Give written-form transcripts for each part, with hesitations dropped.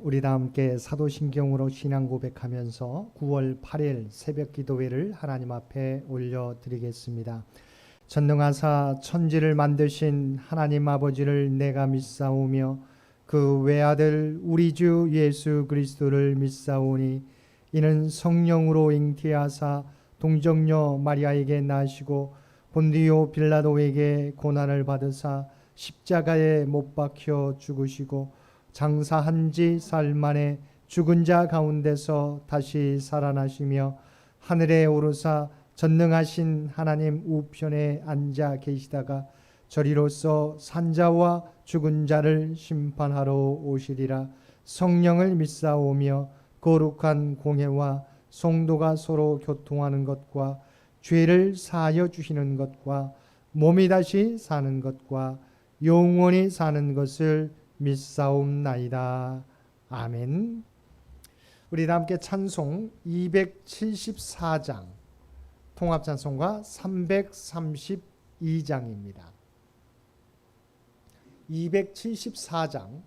우리 다 함께 사도신경으로 신앙 고백하면서 9월 8일 새벽 기도회를 하나님 앞에 올려드리겠습니다. 전능하사 천지를 만드신 하나님 아버지를 내가 믿사오며 그 외아들 우리 주 예수 그리스도를 믿사오니 이는 성령으로 잉태하사 동정녀 마리아에게 나시고 본디오 빌라도에게 고난을 받으사 십자가에 못 박혀 죽으시고 장사한 지 사흘 만에 죽은 자 가운데서 다시 살아나시며 하늘에 오르사 전능하신 하나님 우편에 앉아 계시다가 저리로서 산자와 죽은 자를 심판하러 오시리라. 성령을 믿사오며 거룩한 공회와 성도가 서로 교통하는 것과 죄를 사하여 주시는 것과 몸이 다시 사는 것과 영원히 사는 것을 믿사옵나이다. 아멘. 우리 다 함께 찬송 274장 통합찬송가 332장입니다. 274장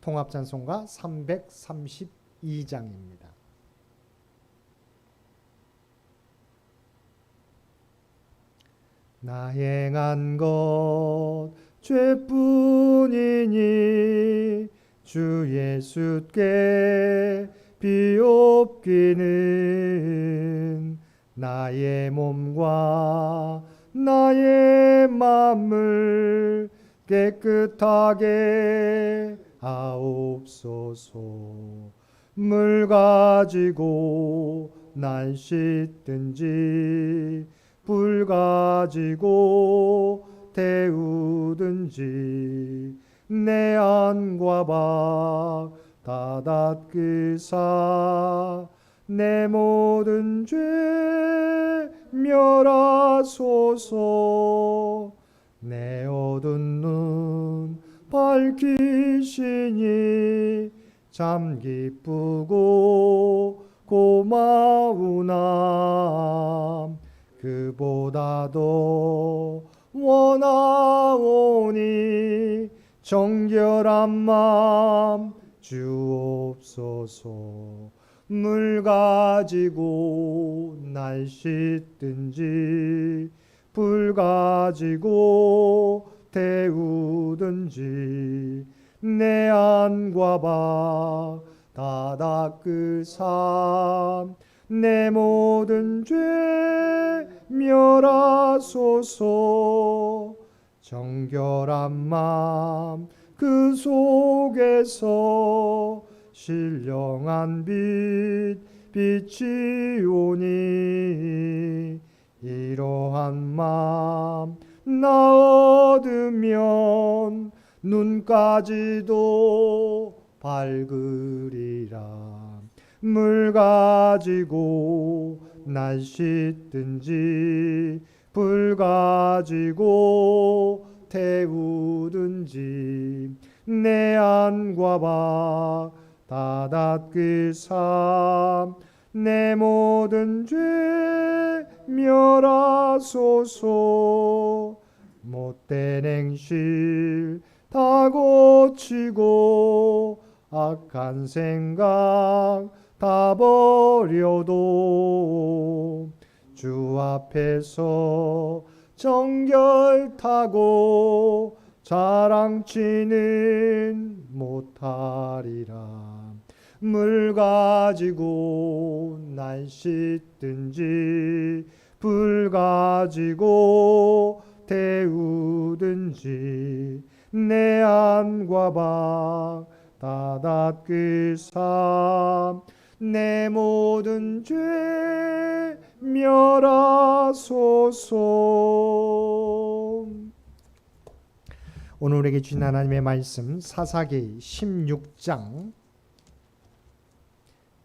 통합찬송가 332장입니다. 나 행한 것 죄뿐이니 주 예수께 비옵기는 나의 몸과 나의 마음을 깨끗하게 하옵소서. 물 가지고 날 씻든지 불 가지고 태우든지 내 안과 밖 다 닦으사 내 모든 죄 멸하소서. 내 어두운 눈 밝히시니 참 기쁘고 고마우나 그보다도 원하오니 정결한 마음 주옵소서. 물 가지고 날 씻든지 불 가지고 태우든지 내 안과 밖 다 닦으사 내 모든 죄 멸하소서. 정결한 마음 그 속에서 신령한 빛 빛이 오니 이러한 마음 나 얻으면 눈까지도 밝으리라. 물 가지고 날 씻든지 불 가지고 태우든지 내 안과 밖 다 닦으사 내 모든 죄 멸하소서. 못된 행실 다 고치고 악한 생각 다 버려도 주 앞에서 정결타고 자랑치는 못하리라. 물 가지고 날 씻든지 불 가지고 태우든지 내 안과 밖 다 닦으사 내 모든 죄 멸하소서. 오늘 우리에게 주신 하나님의 말씀 사사기 16장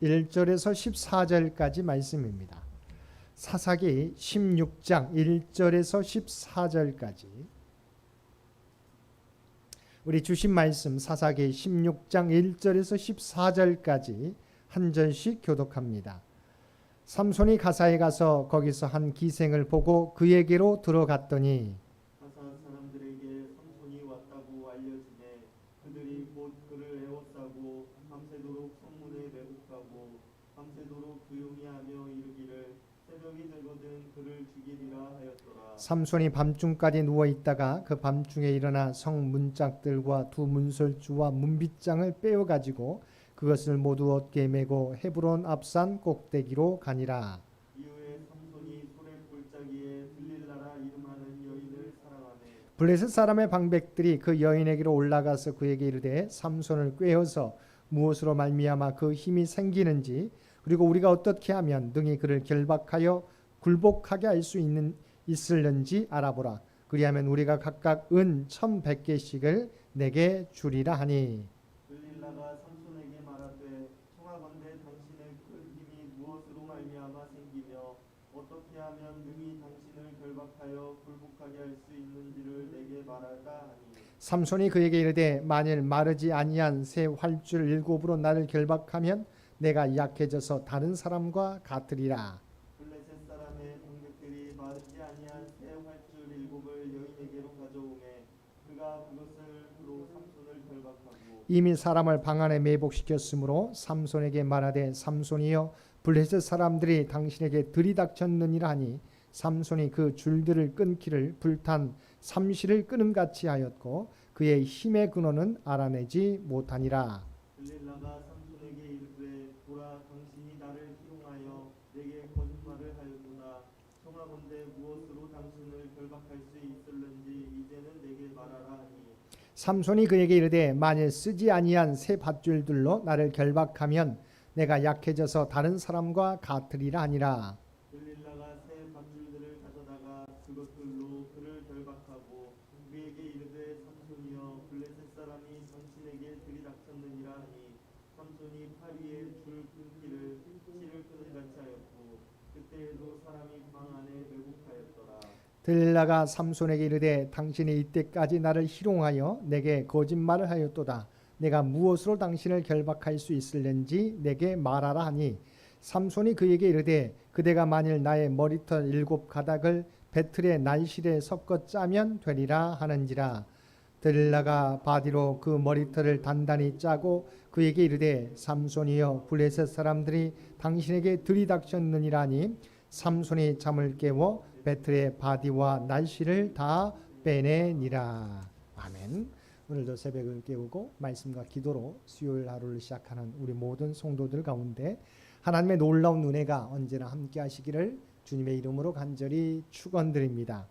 1절에서 14절까지 말씀입니다. 사사기 16장 1절에서 14절까지 우리 주신 말씀 사사기 16장 1절에서 14절까지 한 절씩 교독합니다. 삼손이 가사에 가서 거기서 한 기생을 보고 그에게로 들어갔더니 가사 사람들에게 삼손이 왔다고 알려지매 그들이 사람들이 곧 그를 에워싸고 밤새도록 성문에 매복하고 밤새도록 조용히 하며 이르기를 새벽이 되거든 그를 죽이리라 하였더라. 삼손이 밤중까지 누워 있다가 그 밤중에 일어나 성 문짝들과 두 문설주와 문빗장을 빼어 가지고 그것을 모두 어깨에 메고 헤브론 앞산 꼭대기로 가니라. 이후에 삼손이 소래 골짜기에 들릴라라 이름하는 여인을 사랑하매 블레셋 사람의 방백들이 그 여인에게로 올라가서 그에게 이르되 삼손을 꾀어서 무엇으로 말미암아 그 힘이 생기는지 그리고 우리가 어떻게 하면 능히 그를 결박하여 굴복하게 할 수 있을는지 알아보라. 그리하면 우리가 각각 은 1,100개씩을 내게 주리라 하니 들릴라가 삼손에게 말하되 청하건대 당신의 큰 힘이 무엇으로 말미암아 생기며 어떻게 하면 능히 당신을 결박하여 굴복하게 할 수 있는지를 내게 말할까 하니 삼손이 그에게 이르되 만일 마르지 아니한 새 활줄 7으로 나를 결박하면 내가 약해져서 다른 사람과 같으리라. 블레셋 사람의 방백들이 마르지 아니한 새 활줄 7을 여인에게로 가져오매 그가 그것으로 삼손을 결박하고 이미 사람을 방 안에 매복시켰으므로 삼손에게 말하되 삼손이여 블레셋 사람들이 당신에게 들이닥쳤느니라 하니 삼손이 그 줄들을 끊기를 불탄 삼시를 끄는 같이 하였고 그의 힘의 근원은 알아내지 못하니라. 들릴라가 삼손에게 이르되 보라 당신이 나를 희롱하여 내게 거짓말을 하였구나. 청하건대 무엇으로 당신을 결박할 수 있을는지 이제는 내게 말하라 하니 삼손이 그에게 이르되 만일 쓰지 아니한 새 밧줄들로 나를 결박하면 내가 약해져서 다른 사람과 같으리라 하니라. 들릴라가 새 밧줄들을 가져다가 그것들로 그를 결박하고 그에게 이르되 삼손이여 블레셋 사람이 당신에게 들이닥쳤느니라 하니 삼손이 팔 위에 줄 끊기를 실을 끄는 같이 하였고 그때에도 사람이 방 안에 매복하였더라. 들릴라가 삼손에게 이르되 당신이 이때까지 나를 희롱하여 내게 거짓말을 하였도다. 내가 무엇으로 당신을 결박할 수 있을는지 내게 말하라 하니 삼손이 그에게 이르되 그대가 만일 나의 머리털 7가닥을 배틀의 날실에 섞어 짜면 되리라 하는지라. 들릴라가 바디로 그 머리털을 단단히 짜고 그에게 이르되 삼손이여 블레셋 사람들이 당신에게 들이닥쳤느니라 하니 삼손이 잠을 깨워 배틀의 바디와 날실을 다 빼내니라. 아멘. 오늘도 새벽을 깨우고 말씀과 기도로 수요일 하루를 시작하는 우리 모든 성도들 가운데 하나님의 놀라운 은혜가 언제나 함께 하시기를 주님의 이름으로 간절히 축원드립니다.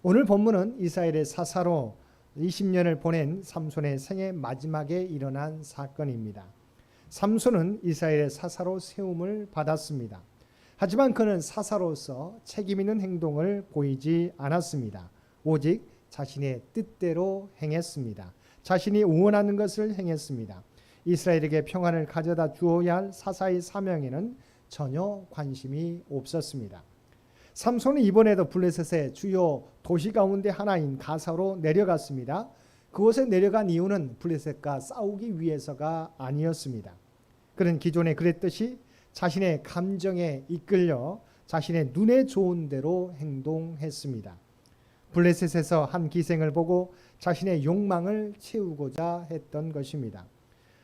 오늘 본문은 이스라엘의 사사로 20년을 보낸 삼손의 생애 마지막에 일어난 사건입니다. 삼손은 이스라엘의 사사로 세움을 받았습니다. 하지만 그는 사사로서 책임 있는 행동을 보이지 않았습니다. 오직 자신의 뜻대로 행했습니다. 자신이 원하는 것을 행했습니다. 이스라엘에게 평안을 가져다 주어야 할 사사의 사명에는 전혀 관심이 없었습니다. 삼손은 이번에도 블레셋의 주요 도시 가운데 하나인 가사로 내려갔습니다. 그곳에 내려간 이유는 블레셋과 싸우기 위해서가 아니었습니다. 그는 기존에 그랬듯이 자신의 감정에 이끌려 자신의 눈에 좋은 대로 행동했습니다. 블레셋에서 한 기생을 보고 자신의 욕망을 채우고자 했던 것입니다.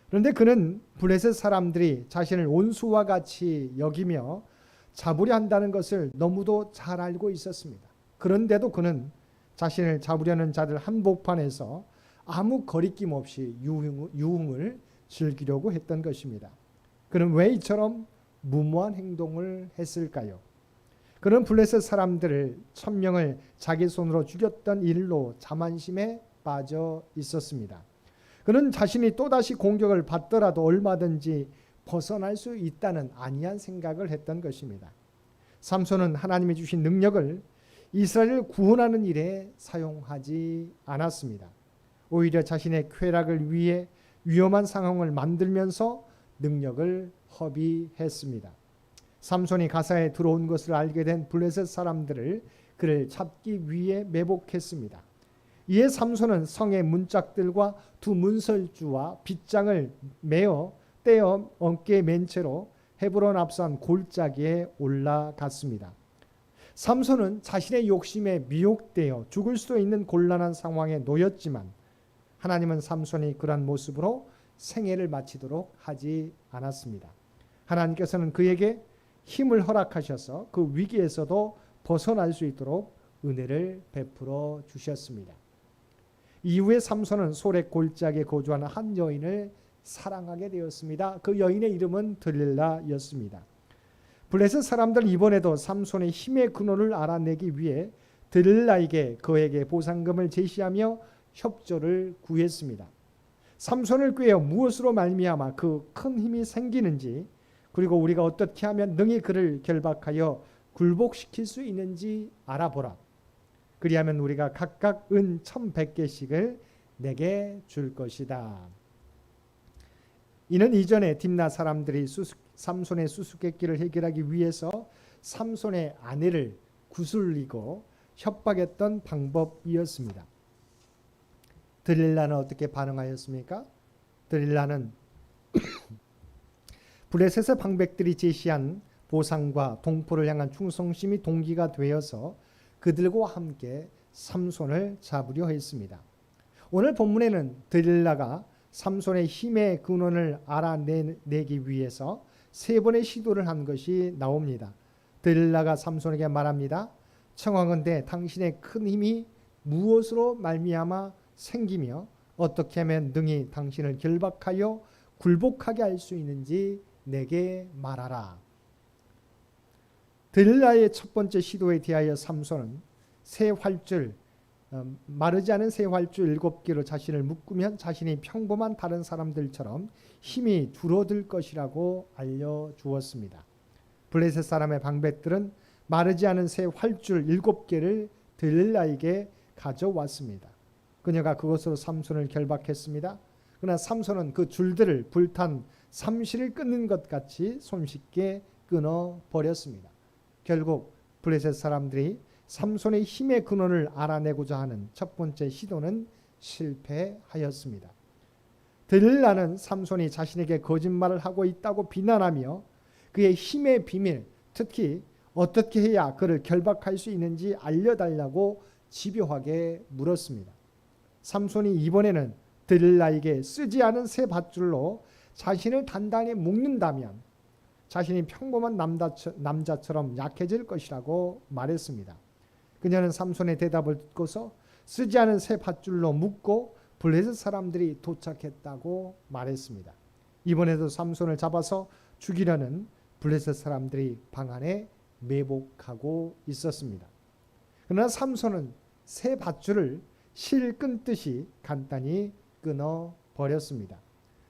그런데 그는 블레셋 사람들이 자신을 원수와 같이 여기며 잡으려 한다는 것을 너무도 잘 알고 있었습니다. 그런데도 그는 자신을 잡으려는 자들 한복판에서 아무 거리낌 없이 유흥을 즐기려고 했던 것입니다. 그는 왜 이처럼 무모한 행동을 했을까요? 그는 블레셋 사람들을 1,000명을 자기 손으로 죽였던 일로 자만심에 빠져 있었습니다. 그는 자신이 또다시 공격을 받더라도 얼마든지 벗어날 수 있다는 안이한 생각을 했던 것입니다. 삼손은 하나님이 주신 능력을 이스라엘을 구원하는 일에 사용하지 않았습니다. 오히려 자신의 쾌락을 위해 위험한 상황을 만들면서 능력을 허비했습니다. 삼손이 가사에 들어온 것을 알게 된 블레셋 사람들을 그를 잡기 위해 매복했습니다. 이에 삼손은 성의 문짝들과 두 문설주와 빗장을 떼어 어깨에 맨 채로 헤브론 앞산 골짜기에 올라갔습니다. 삼손은 자신의 욕심에 미혹되어 죽을 수도 있는 곤란한 상황에 놓였지만 하나님은 삼손이 그러한 모습으로 생애를 마치도록 하지 않았습니다. 하나님께서는 그에게 힘을 허락하셔서 그 위기에서도 벗어날 수 있도록 은혜를 베풀어 주셨습니다. 이후에 삼손은 소래 골짜기에 거주하는 한 여인을 사랑하게 되었습니다. 그 여인의 이름은 들릴라였습니다. 블레셋 사람들 이번에도 삼손의 힘의 근원을 알아내기 위해 들릴라에게 그에게 보상금을 제시하며 협조를 구했습니다. 삼손을 꾀어 무엇으로 말미암아 그 큰 힘이 생기는지, 그리고 우리가 어떻게 하면 능히 그를 결박하여 굴복시킬 수 있는지 알아보라. 그리하면 우리가 각각 은 1,100개씩을 내게 줄 것이다. 이는 이전에 딥나 사람들이 삼손의 수수께끼를 해결하기 위해서 삼손의 아내를 구슬리고 협박했던 방법이었습니다. 들릴라는 어떻게 반응하였습니까? 들릴라는 블레셋의 방백들이 제시한 보상과 동포를 향한 충성심이 동기가 되어서 그들과 함께 삼손을 잡으려 했습니다. 오늘 본문에는 들릴라가 삼손의 힘의 근원을 알아내기 위해서 3번의 시도를 한 것이 나옵니다. 들릴라가 삼손에게 말합니다. 청하건대 당신의 큰 힘이 무엇으로 말미암아 생기며 어떻게 하면 능히 당신을 결박하여 굴복하게 할 수 있는지 내게 말하라. 들릴라의 첫 번째 시도에 대하여 삼손은 새 활줄, 마르지 않은 새 활줄 7개로 자신을 묶으면 자신이 평범한 다른 사람들처럼 힘이 줄어들 것이라고 알려주었습니다. 블레셋 사람의 방백들은 마르지 않은 새 활줄 7개를 들릴라에게 가져왔습니다. 그녀가 그것으로 삼손을 결박했습니다. 그러나 삼손은 그 줄들을 불탄 삼시를 끊는 것 같이 손쉽게 끊어버렸습니다. 결국 블레셋 사람들이 삼손의 힘의 근원을 알아내고자 하는 첫 번째 시도는 실패하였습니다. 들릴라는 삼손이 자신에게 거짓말을 하고 있다고 비난하며 그의 힘의 비밀, 특히 어떻게 해야 그를 결박할 수 있는지 알려달라고 집요하게 물었습니다. 삼손이 이번에는 들릴라에게 쓰지 않은 새 밧줄로 자신을 단단히 묶는다면 자신이 평범한 남자처럼 약해질 것이라고 말했습니다. 그녀는 삼손의 대답을 듣고서 쓰지 않은 새 밧줄로 묶고 블레셋 사람들이 도착했다고 말했습니다. 이번에도 삼손을 잡아서 죽이려는 블레셋 사람들이 방 안에 매복하고 있었습니다. 그러나 삼손은 새 밧줄을 실 끊듯이 간단히 끊어 버렸습니다.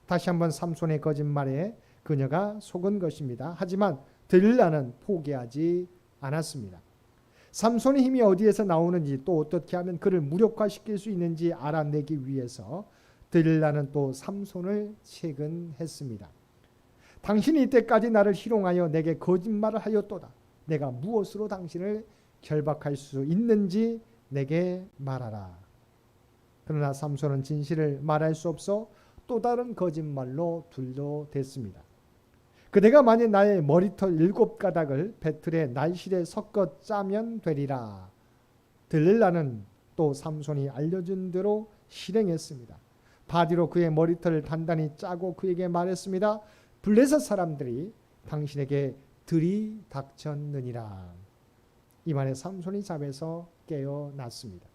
다시 한번 삼손의 거짓말에 그녀가 속은 것입니다. 하지만 들릴라는 포기하지 않았습니다. 삼손의 힘이 어디에서 나오는지 또 어떻게 하면 그를 무력화시킬 수 있는지 알아내기 위해서 들릴라는 또 삼손을 채근했습니다. 당신이 이때까지 나를 희롱하여 내게 거짓말을 하였도다. 내가 무엇으로 당신을 결박할 수 있는지 내게 말하라. 그러나 삼손은 진실을 말할 수 없어 또 다른 거짓말로 둘러댔습니다. 그대가 만일 나의 머리털 7가닥을 배틀의 날실에 섞어 짜면 되리라. 들릴라는 또 삼손이 알려준 대로 실행했습니다. 바디로 그의 머리털을 단단히 짜고 그에게 말했습니다. 블레셋 사람들이 당신에게 들이닥쳤느니라. 이만에 삼손이 잠에서 깨어났습니다.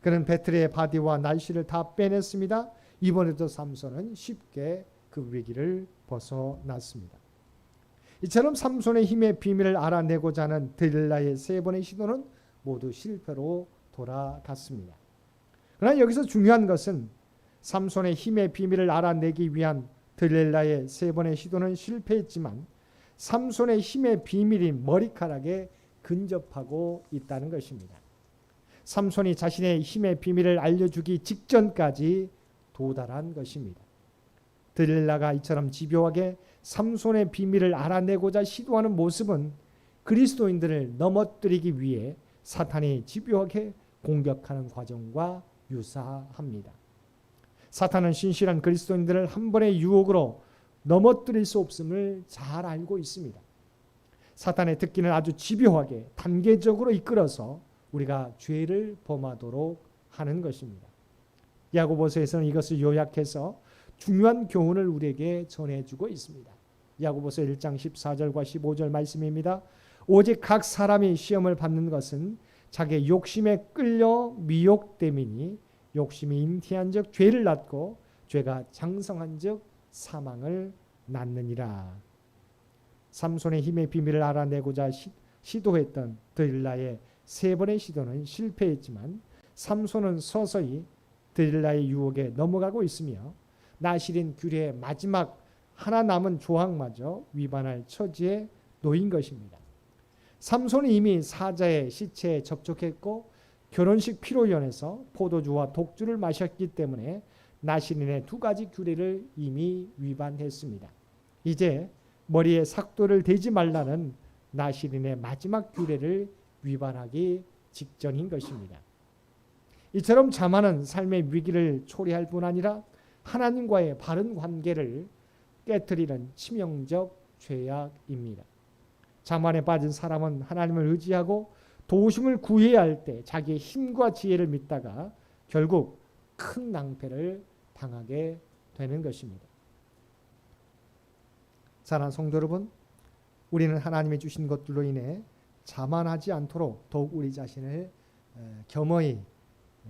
그는 배틀의 바디와 날씨를 다 빼냈습니다. 이번에도 삼손은 쉽게 그 위기를 벗어났습니다. 이처럼 삼손의 힘의 비밀을 알아내고자 하는 들릴라의 3번의 시도는 모두 실패로 돌아갔습니다. 그러나 여기서 중요한 것은 삼손의 힘의 비밀을 알아내기 위한 들릴라의 3번의 시도는 실패했지만 삼손의 힘의 비밀이 머리카락에 근접하고 있다는 것입니다. 삼손이 자신의 힘의 비밀을 알려주기 직전까지 도달한 것입니다. 들릴라가 이처럼 집요하게 삼손의 비밀을 알아내고자 시도하는 모습은 그리스도인들을 넘어뜨리기 위해 사탄이 집요하게 공격하는 과정과 유사합니다. 사탄은 신실한 그리스도인들을 한 번의 유혹으로 넘어뜨릴 수 없음을 잘 알고 있습니다. 사탄의 특기는 아주 집요하게 단계적으로 이끌어서 우리가 죄를 범하도록 하는 것입니다. 야고보서에서는 이것을 요약해서 중요한 교훈을 우리에게 전해주고 있습니다. 야고보서 1장 14절과 15절 말씀입니다. 오직 각 사람이 시험을 받는 것은 자기의 욕심에 끌려 미혹됨이니 욕심이 잉태한 즉 죄를 낳고 죄가 장성한 즉 사망을 낳느니라. 삼손의 힘의 비밀을 알아내고자 시도했던 드릴라의 세 번의 시도는 실패했지만 삼손은 서서히 드릴라의 유혹에 넘어가고 있으며 나실인 규례의 마지막 하나 남은 조항마저 위반할 처지에 놓인 것입니다. 삼손이 이미 사자의 시체에 접촉했고 결혼식 피로연에서 포도주와 독주를 마셨기 때문에 나실인의 두 가지 규례를 이미 위반했습니다. 이제 머리에 삭도를 대지 말라는 나실인의 마지막 규례를 위반하기 직전인 것입니다. 이처럼 자만은 삶의 위기를 초래할 뿐 아니라 하나님과의 바른 관계를 깨트리는 치명적 죄악입니다. 자만에 빠진 사람은 하나님을 의지하고 도우심을 구해야 할 때 자기의 힘과 지혜를 믿다가 결국 큰 낭패를 당하게 되는 것입니다. 사랑하는 성도 여러분, 우리는 하나님이 주신 것들로 인해 자만하지 않도록 더욱 우리 자신을 겸허히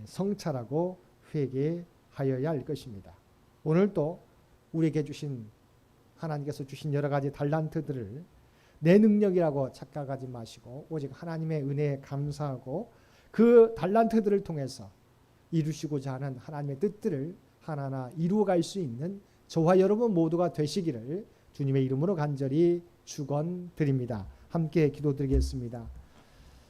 성찰하고 회개하여야 할 것입니다. 오늘도 우리에게 주신 하나님께서 주신 여러 가지 달란트들을 내 능력이라고 착각하지 마시고 오직 하나님의 은혜에 감사하고 그 달란트들을 통해서 이루시고자 하는 하나님의 뜻들을 하나하나 이루어갈 수 있는 저와 여러분 모두가 되시기를 주님의 이름으로 간절히 축원드립니다. 함께 기도드리겠습니다.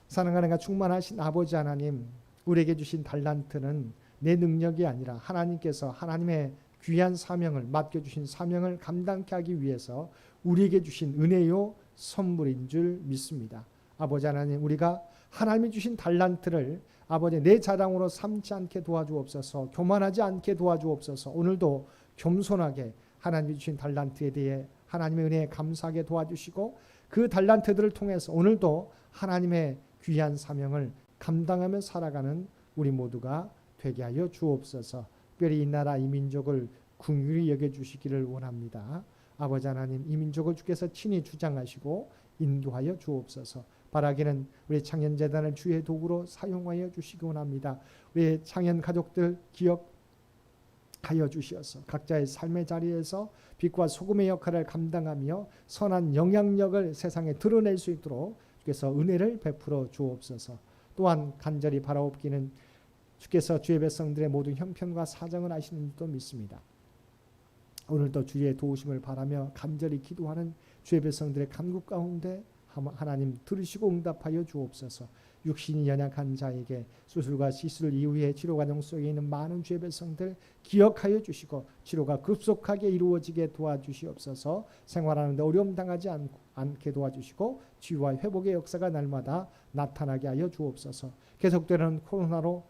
사랑하는 충만하신 아버지 하나님, 우리에게 주신 달란트는 내 능력이 아니라 하나님께서 하나님의 귀한 사명을 맡겨주신 사명을 감당케 하기 위해서 우리에게 주신 은혜요 선물인 줄 믿습니다. 아버지 하나님, 우리가 하나님이 주신 달란트를 아버지 내 자랑으로 삼지 않게 도와주옵소서. 교만하지 않게 도와주옵소서. 오늘도 겸손하게 하나님이 주신 달란트에 대해 하나님의 은혜에 감사하게 도와주시고 그 달란트들을 통해서 오늘도 하나님의 귀한 사명을 감당하며 살아가는 우리 모두가 되게 하여 주옵소서. 특별히 이 나라 이 민족을 긍휼히 여겨주시기를 원합니다. 아버지 하나님, 이 민족을 주께서 친히 주장하시고 인도하여 주옵소서. 바라기는 우리 창현재단을 주의 도구로 사용하여 주시기 원합니다. 우리 창현 가족들 기억하여 주시어서 각자의 삶의 자리에서 빛과 소금의 역할을 감당하며 선한 영향력을 세상에 드러낼 수 있도록 주께서 은혜를 베풀어 주옵소서. 또한 간절히 바라옵기는 주께서 주의 백성들의 모든 형편과 사정을 아시는 줄도 믿습니다. 오늘도 주의 도우심을 바라며 간절히 기도하는 주의 백성들의 간구 가운데 하나님 들으시고 응답하여 주옵소서. 육신이 연약한 자에게 수술과 시술 이후에 치료 과정 속에 있는 많은 주의 백성들 기억하여 주시고 치료가 급속하게 이루어지게 도와주시옵소서. 생활하는데 어려움 당하지 않게 도와주시고 치유와 회복의 역사가 날마다 나타나게 하여 주옵소서. 계속되는 코로나로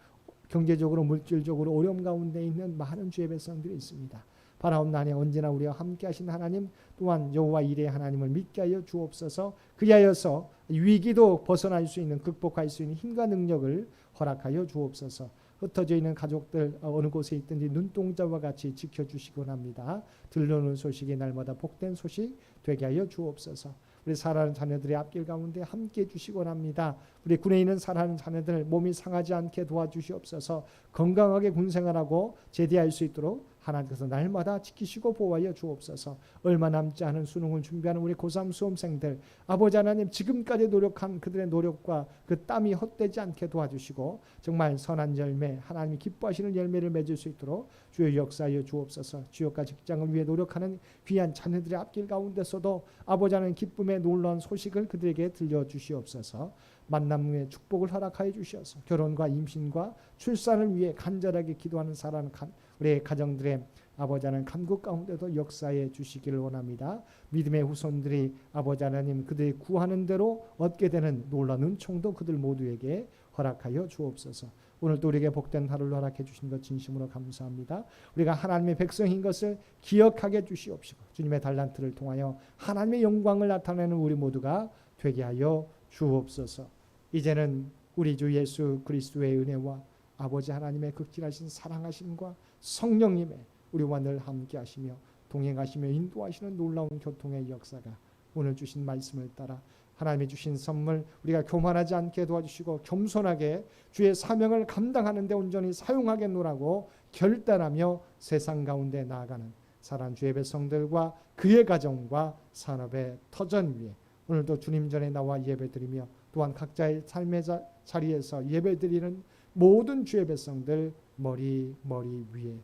경제적으로 물질적으로 어려움 가운데 있는 많은 주의 백성들이 있습니다. 바라옵나니 언제나 우리와 함께 하신 하나님 또한 여호와 이레의 하나님을 믿게 하여 주옵소서. 그리하여서 위기도 벗어날 수 있는 극복할 수 있는 힘과 능력을 허락하여 주옵소서. 흩어져 있는 가족들 어느 곳에 있든지 눈동자와 같이 지켜주시곤 합니다. 들려오는 소식이 날마다 복된 소식 되게 하여 주옵소서. 우리 사랑하는 자녀들의 앞길 가운데 함께 주시곤 합니다. 우리 군에 있는 사랑하는 자녀들 몸이 상하지 않게 도와주시옵소서. 건강하게 군생활하고 제대할 수 있도록 하나님께서 날마다 지키시고 보호하여 주옵소서. 얼마 남지 않은 수능을 준비하는 우리 고3 수험생들 아버지 하나님 지금까지 노력한 그들의 노력과 그 땀이 헛되지 않게 도와주시고 정말 선한 열매 하나님이 기뻐하시는 열매를 맺을 수 있도록 주여 역사하여 주옵소서. 주역과 직장을 위해 노력하는 귀한 자녀들의 앞길 가운데서도 아버지 하나님 기쁨의 놀라운 소식을 그들에게 들려주시옵소서. 만남의 축복을 허락하여 주시옵소서. 결혼과 임신과 출산을 위해 간절하게 기도하는 사랑하는 우리 가정들의 아버지 하나님 간구 가운데도 역사해 주시기를 원합니다. 믿음의 후손들이 아버지 하나님 그들이 구하는 대로 얻게 되는 놀라운 은총도 그들 모두에게 허락하여 주옵소서. 오늘도 우리에게 복된 하루를 허락해 주신 것 진심으로 감사합니다. 우리가 하나님의 백성인 것을 기억하게 주시옵시고 주님의 달란트를 통하여 하나님의 영광을 나타내는 우리 모두가 되게 하여 주옵소서. 이제는 우리 주 예수 그리스도의 은혜와 아버지 하나님의 극진하신 사랑하심과 성령님의 우리와 늘 함께 하시며 동행하시며 인도하시는 놀라운 교통의 역사가 오늘 주신 말씀을 따라 하나님이 주신 선물 우리가 교만하지 않게 도와주시고 겸손하게 주의 사명을 감당하는 데 온전히 사용하겠노라고 결단하며 세상 가운데 나아가는 사랑하는 주의 백성들과 그의 가정과 산업의 터전 위에 오늘도 주님 전에 나와 예배드리며 또한 각자의 삶의 자리에서 예배드리는 모든 주의 백성들 머리 위에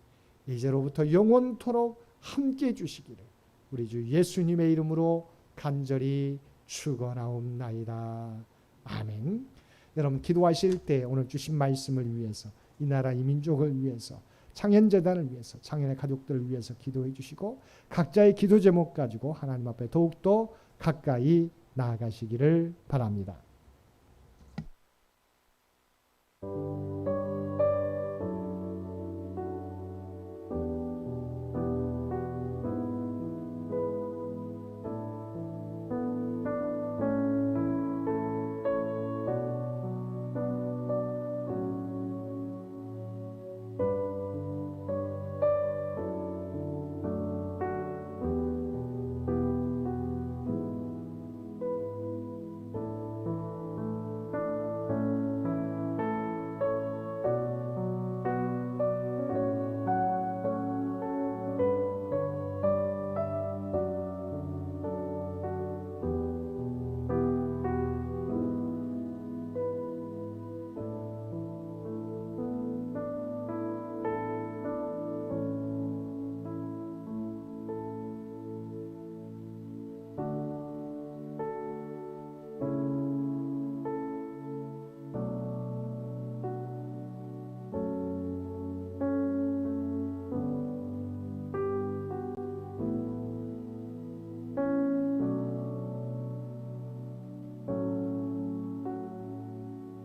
이제로부터 영원토록 함께 해주시기를 우리 주 예수님의 이름으로 간절히 축원하옵나이다. 아멘. 여러분 기도하실 때 오늘 주신 말씀을 위해서 이 나라 이 민족을 위해서 창현재단을 위해서 창현의 가족들을 위해서 기도해 주시고 각자의 기도 제목 가지고 하나님 앞에 더욱더 가까이 나아가시기를 바랍니다.